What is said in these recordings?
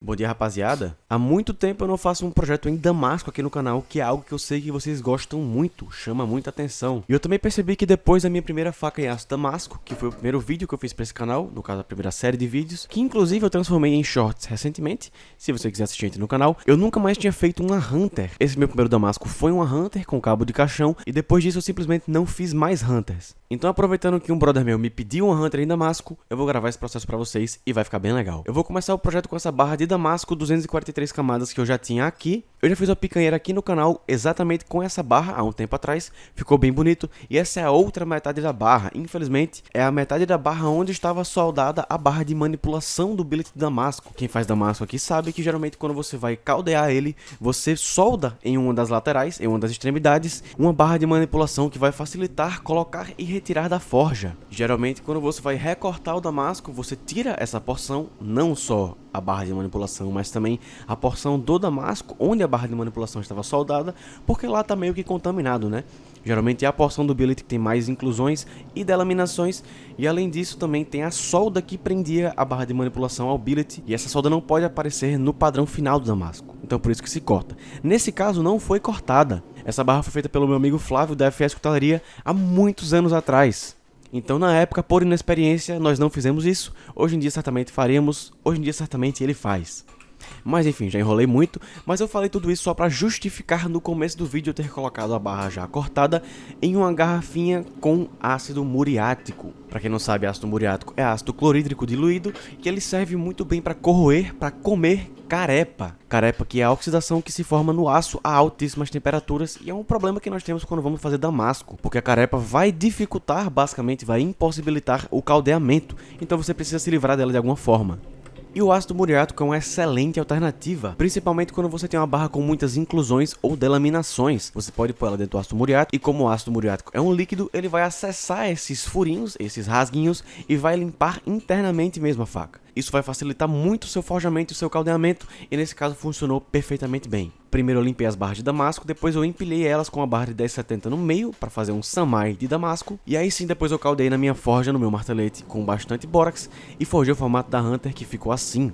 Bom dia, rapaziada. Há muito tempo eu não faço um projeto em Damasco aqui no canal, que é algo que eu sei que vocês gostam muito, chama muita atenção. E eu também percebi que depois da minha primeira faca em aço Damasco, que foi o primeiro vídeo que eu fiz pra esse canal, no caso a primeira série de vídeos, que inclusive eu transformei em shorts recentemente, se você quiser assistir entre no canal, eu nunca mais tinha feito uma Hunter. Esse meu primeiro Damasco foi uma Hunter com cabo de caixão, e depois disso eu simplesmente não fiz mais Hunters. Então, aproveitando que um brother meu me pediu uma Hunter em Damasco, eu vou gravar esse processo pra vocês e vai ficar bem legal. Eu vou começar o projeto com essa barra de Damasco 243 camadas que eu já tinha aqui. Eu já fiz uma picanheira aqui no canal exatamente com essa barra há um tempo atrás, ficou bem bonito. E essa é a outra metade da barra, infelizmente é a metade da barra onde estava soldada a barra de manipulação do billet de Damasco. Quem faz Damasco aqui sabe que geralmente quando você vai caldear ele, você solda em uma das laterais, em uma das extremidades, uma barra de manipulação que vai facilitar colocar e retirar da forja. Geralmente quando você vai recortar o Damasco, você tira essa porção, não só a barra de manipulação, mas também a porção do Damasco onde a barra de manipulação estava soldada, porque lá está meio que contaminado, né? Geralmente é a porção do billet que tem mais inclusões e delaminações, e além disso também tem a solda que prendia a barra de manipulação ao billet, e essa solda não pode aparecer no padrão final do Damasco, então por isso que se corta. Nesse caso não foi cortada, essa barra foi feita pelo meu amigo Flávio da FS Cutelaria há muitos anos atrás. Então na época, por inexperiência, nós não fizemos isso, hoje em dia certamente faremos, hoje em dia certamente ele faz. Mas enfim, já enrolei muito, mas eu falei tudo isso só para justificar no começo do vídeo eu ter colocado a barra já cortada em uma garrafinha com ácido muriático. Para quem não sabe, ácido muriático é ácido clorídrico diluído, que ele serve muito bem para corroer, para comer carepa. Carepa que é a oxidação que se forma no aço a altíssimas temperaturas, e é um problema que nós temos quando vamos fazer damasco, porque a carepa vai dificultar, basicamente vai impossibilitar o caldeamento, então você precisa se livrar dela de alguma forma. E o ácido muriático é uma excelente alternativa, principalmente quando você tem uma barra com muitas inclusões ou delaminações. Você pode pôr ela dentro do ácido muriático, e como o ácido muriático é um líquido, ele vai acessar esses furinhos, esses rasguinhos, e vai limpar internamente mesmo a faca. Isso vai facilitar muito o seu forjamento e o seu caldeamento, e nesse caso funcionou perfeitamente bem. Primeiro eu limpei as barras de Damasco, depois eu empilhei elas com a barra de 1070 no meio, para fazer um samai de Damasco, e aí sim depois eu caldeei na minha forja, no meu martelete, com bastante bórax, e forjei o formato da Hunter, que ficou assim.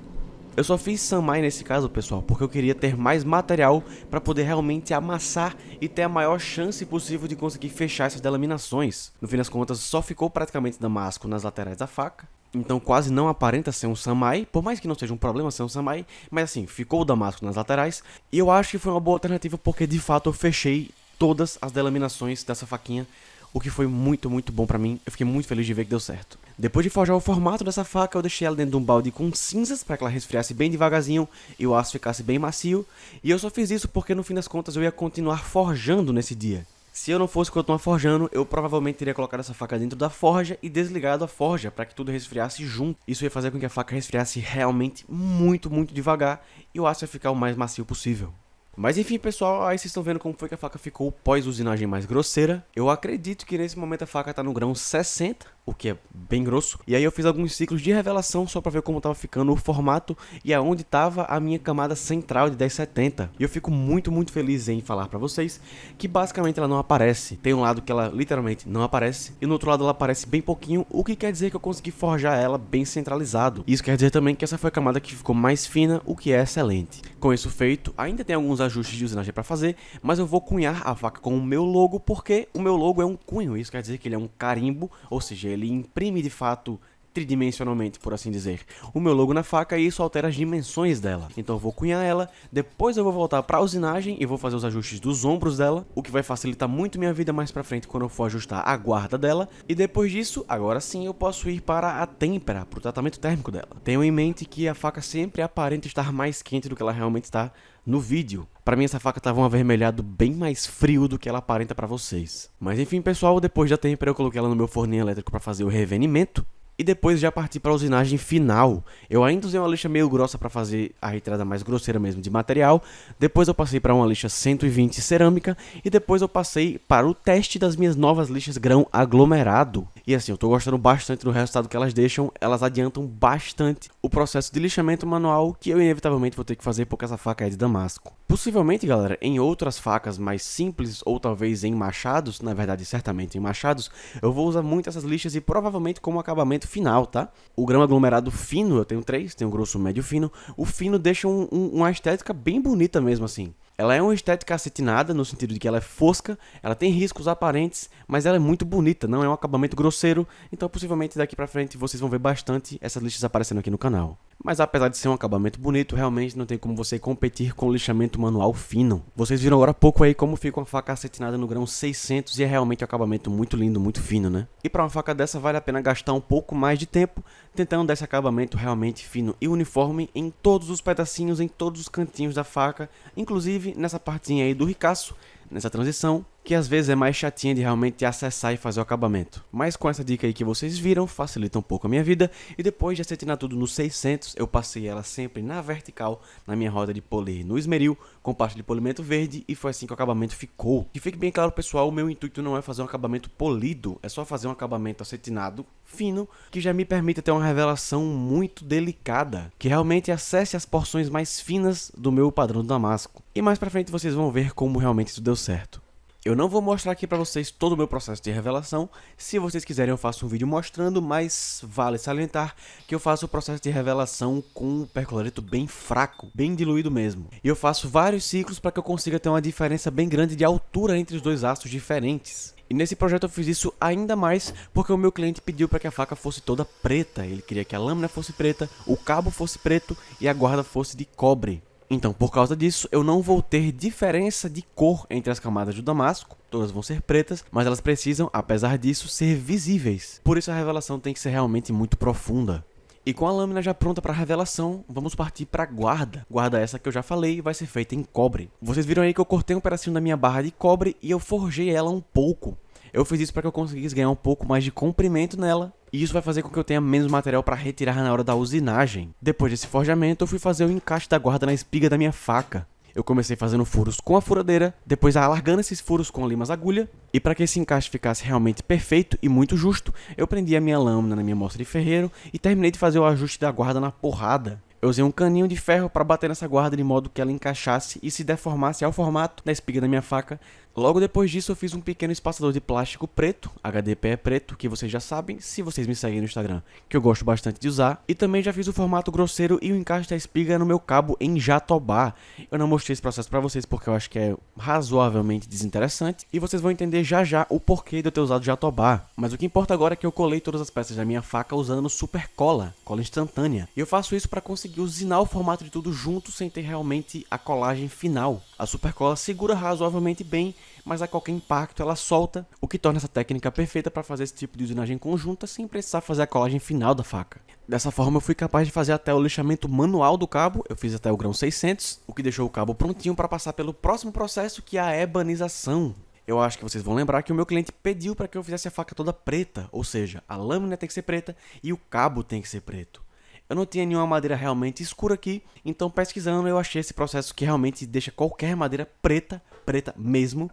Eu só fiz samai nesse caso, pessoal, porque eu queria ter mais material para poder realmente amassar e ter a maior chance possível de conseguir fechar essas delaminações. No fim das contas, só ficou praticamente Damasco nas laterais da faca, então quase não aparenta ser um samai, por mais que não seja um problema ser um samai, mas assim, ficou o Damasco nas laterais, e eu acho que foi uma boa alternativa porque de fato eu fechei todas as delaminações dessa faquinha, o que foi muito bom pra mim. Eu fiquei muito feliz de ver que deu certo. Depois de forjar o formato dessa faca, eu deixei ela dentro de um balde com cinzas para que ela resfriasse bem devagarzinho e o aço ficasse bem macio, e eu só fiz isso porque no fim das contas eu ia continuar forjando nesse dia. Se eu não fosse continuar forjando, eu provavelmente teria colocado essa faca dentro da forja e desligado a forja para que tudo resfriasse junto. Isso ia fazer com que a faca resfriasse realmente muito devagar e o aço ia ficar o mais macio possível. Mas enfim, pessoal, aí vocês estão vendo como foi que a faca ficou pós-usinagem mais grosseira. Eu acredito que nesse momento a faca está no grão 60, o que é bem grosso. E aí eu fiz alguns ciclos de revelação só para ver como estava ficando o formato e aonde estava a minha camada central de 1070. E eu fico muito feliz em falar para vocês que basicamente ela não aparece. Tem um lado que ela literalmente não aparece e no outro lado ela aparece bem pouquinho, o que quer dizer que eu consegui forjar ela bem centralizado. Isso quer dizer também que essa foi a camada que ficou mais fina, o que é excelente. Com isso feito, ainda tem alguns ajustes de usinagem para fazer, mas eu vou cunhar a faca com o meu logo, porque o meu logo é um cunho, isso quer dizer que ele é um carimbo, ou seja, ele imprime de fato tridimensionalmente, por assim dizer, o meu logo na faca, e isso altera as dimensões dela. Então eu vou cunhar ela, depois eu vou voltar para a usinagem e vou fazer os ajustes dos ombros dela, o que vai facilitar muito minha vida mais para frente quando eu for ajustar a guarda dela, e depois disso, agora sim eu posso ir para a têmpera, para o tratamento térmico dela. Tenho em mente que a faca sempre aparenta estar mais quente do que ela realmente está no vídeo. Pra mim essa faca tava um avermelhado bem mais frio do que ela aparenta pra vocês. Mas enfim, pessoal, depois da têmpera eu coloquei ela no meu forninho elétrico pra fazer o revenimento. E depois já parti para a usinagem final. Eu ainda usei uma lixa meio grossa para fazer a retirada mais grosseira mesmo de material. Depois eu passei para uma lixa 120 cerâmica. E depois eu passei para o teste das minhas novas lixas grão aglomerado. E assim, eu tô gostando bastante do resultado que elas deixam. Elas adiantam bastante o processo de lixamento manual que eu inevitavelmente vou ter que fazer porque essa faca é de Damasco. Possivelmente, galera, em outras facas mais simples ou talvez em machados, na verdade certamente em machados, eu vou usar muito essas lixas e provavelmente como acabamento acabamento final, tá? O grão aglomerado fino, eu tenho 3, tem o grosso, médio e fino. O fino deixa uma estética bem bonita mesmo assim. Ela é uma estética acetinada, no sentido de que ela é fosca, ela tem riscos aparentes, mas ela é muito bonita, não é um acabamento grosseiro, então possivelmente daqui pra frente vocês vão ver bastante essas lixas aparecendo aqui no canal. Mas apesar de ser um acabamento bonito, realmente não tem como você competir com o lixamento manual fino. Vocês viram agora há pouco aí como fica uma faca acetinada no grão 600 e é realmente um acabamento muito lindo, muito fino, né? E para uma faca dessa vale a pena gastar um pouco mais de tempo tentando dar esse acabamento realmente fino e uniforme em todos os pedacinhos, em todos os cantinhos da faca, inclusive nessa partinha aí do ricaço, nessa transição, que às vezes é mais chatinha de realmente acessar e fazer o acabamento. Mas com essa dica aí que vocês viram, facilita um pouco a minha vida. E depois de acetinar tudo no 600, eu passei ela sempre na vertical, na minha roda de polir no esmeril, com parte de polimento verde, e foi assim que o acabamento ficou. E fique bem claro, pessoal, o meu intuito não é fazer um acabamento polido, é só fazer um acabamento acetinado, fino, que já me permita ter uma revelação muito delicada, que realmente acesse as porções mais finas do meu padrão do damasco. E mais pra frente vocês vão ver como realmente isso deu certo. Eu não vou mostrar aqui pra vocês todo o meu processo de revelação. Se vocês quiserem eu faço um vídeo mostrando, mas vale salientar que eu faço o processo de revelação com um percloreto bem fraco, bem diluído mesmo. E eu faço vários ciclos para que eu consiga ter uma diferença bem grande de altura entre os dois aços diferentes. E nesse projeto eu fiz isso ainda mais porque o meu cliente pediu para que a faca fosse toda preta. Ele queria que a lâmina fosse preta, o cabo fosse preto e a guarda fosse de cobre. Então, por causa disso, eu não vou ter diferença de cor entre as camadas do damasco, todas vão ser pretas, mas elas precisam, apesar disso, ser visíveis. Por isso a revelação tem que ser realmente muito profunda. E com a lâmina já pronta para revelação, vamos partir para a guarda. Guarda essa que eu já falei vai ser feita em cobre. Vocês viram aí que eu cortei um pedacinho da minha barra de cobre e eu forjei ela um pouco. Eu fiz isso para que eu conseguisse ganhar um pouco mais de comprimento nela. E isso vai fazer com que eu tenha menos material para retirar na hora da usinagem. Depois desse forjamento, eu fui fazer o encaixe da guarda na espiga da minha faca. Eu comecei fazendo furos com a furadeira, depois alargando esses furos com limas agulha. E para que esse encaixe ficasse realmente perfeito e muito justo, eu prendi a minha lâmina na minha mostra de ferreiro e terminei de fazer o ajuste da guarda na porrada. Eu usei um caninho de ferro para bater nessa guarda de modo que ela encaixasse e se deformasse ao formato da espiga da minha faca. Logo depois disso eu fiz um pequeno espaçador de plástico preto, HDPE preto, que vocês já sabem, se vocês me seguem no Instagram, que eu gosto bastante de usar. E também já fiz o formato grosseiro e o encaixe da espiga no meu cabo em jatobá. Eu não mostrei esse processo para vocês porque eu acho que é razoavelmente desinteressante. E vocês vão entender já já o porquê de eu ter usado jatobá. Mas o que importa agora é que eu colei todas as peças da minha faca usando super cola instantânea. E eu faço isso para conseguir usinar o formato de tudo junto sem ter realmente a colagem final. A super cola segura razoavelmente bem, mas a qualquer impacto ela solta, o que torna essa técnica perfeita para fazer esse tipo de usinagem conjunta sem precisar fazer a colagem final da faca. Dessa forma eu fui capaz de fazer até o lixamento manual do cabo, eu fiz até o grão 600, o que deixou o cabo prontinho para passar pelo próximo processo, que é a ebanização. Eu acho que vocês vão lembrar que o meu cliente pediu para que eu fizesse a faca toda preta, ou seja, a lâmina tem que ser preta e o cabo tem que ser preto. Eu não tinha nenhuma madeira realmente escura aqui, então pesquisando eu achei esse processo que realmente deixa qualquer madeira preta, preta mesmo.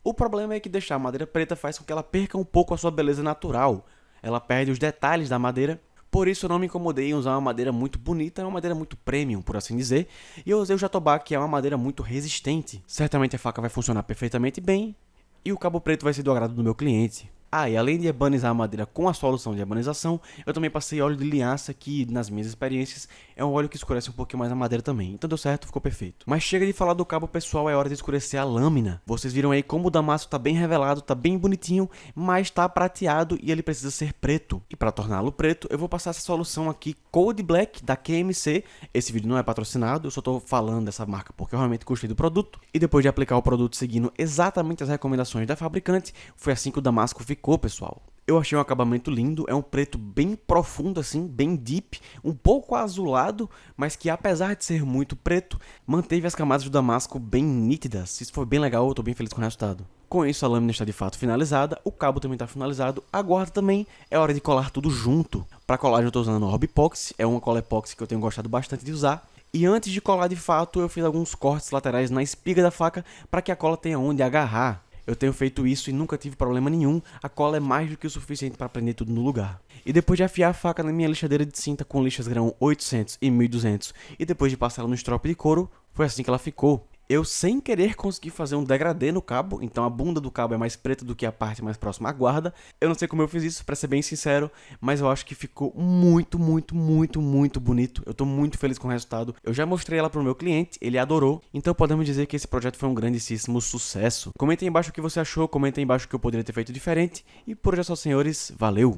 O problema é que deixar a madeira preta faz com que ela perca um pouco a sua beleza natural. Ela perde os detalhes da madeira, por isso eu não me incomodei em usar uma madeira muito bonita, uma madeira muito premium, por assim dizer. E eu usei o jatobá, que é uma madeira muito resistente. Certamente a faca vai funcionar perfeitamente bem, e o cabo preto vai ser do agrado do meu cliente. Ah, e além de ebanizar a madeira com a solução de ebanização, eu também passei óleo de linhaça, que nas minhas experiências é um óleo que escurece um pouquinho mais a madeira também. Então deu certo, ficou perfeito. Mas chega de falar do cabo, pessoal, é hora de escurecer a lâmina. Vocês viram aí como o damasco tá bem revelado, tá bem bonitinho, mas tá prateado e ele precisa ser preto. E para torná-lo preto, eu vou passar essa solução aqui, Cold Black, da QMC. Esse vídeo não é patrocinado, eu só tô falando dessa marca porque eu realmente gostei do produto. E depois de aplicar o produto seguindo exatamente as recomendações da fabricante, foi assim que o damasco ficou, pessoal. Eu achei um acabamento lindo, é um preto bem profundo assim, bem deep, um pouco azulado, mas que apesar de ser muito preto, manteve as camadas do damasco bem nítidas. Isso foi bem legal, eu tô bem feliz com o resultado. Com isso a lâmina está de fato finalizada, o cabo também está finalizado, a guarda também, é hora de colar tudo junto. Para colagem eu estou usando a Orb Epoxy, é uma cola epóxi que eu tenho gostado bastante de usar. E antes de colar de fato, eu fiz alguns cortes laterais na espiga da faca para que a cola tenha onde agarrar. Eu tenho feito isso e nunca tive problema nenhum, a cola é mais do que o suficiente para prender tudo no lugar. E depois de afiar a faca na minha lixadeira de cinta com lixas grão 800 e 1200 e depois de passar ela no strop de couro, foi assim que ela ficou. eu sem querer consegui fazer um degradê no cabo, então a bunda do cabo é mais preta do que a parte mais próxima à guarda. Eu não sei como eu fiz isso, pra ser bem sincero, mas eu acho que ficou muito, muito, muito, muito bonito. Eu tô muito feliz com o resultado. Eu já mostrei ela pro meu cliente, ele adorou, então podemos dizer que esse projeto foi um grandíssimo sucesso. Comenta aí embaixo o que você achou, comenta aí embaixo o que eu poderia ter feito diferente, e por hoje é só, senhores, valeu!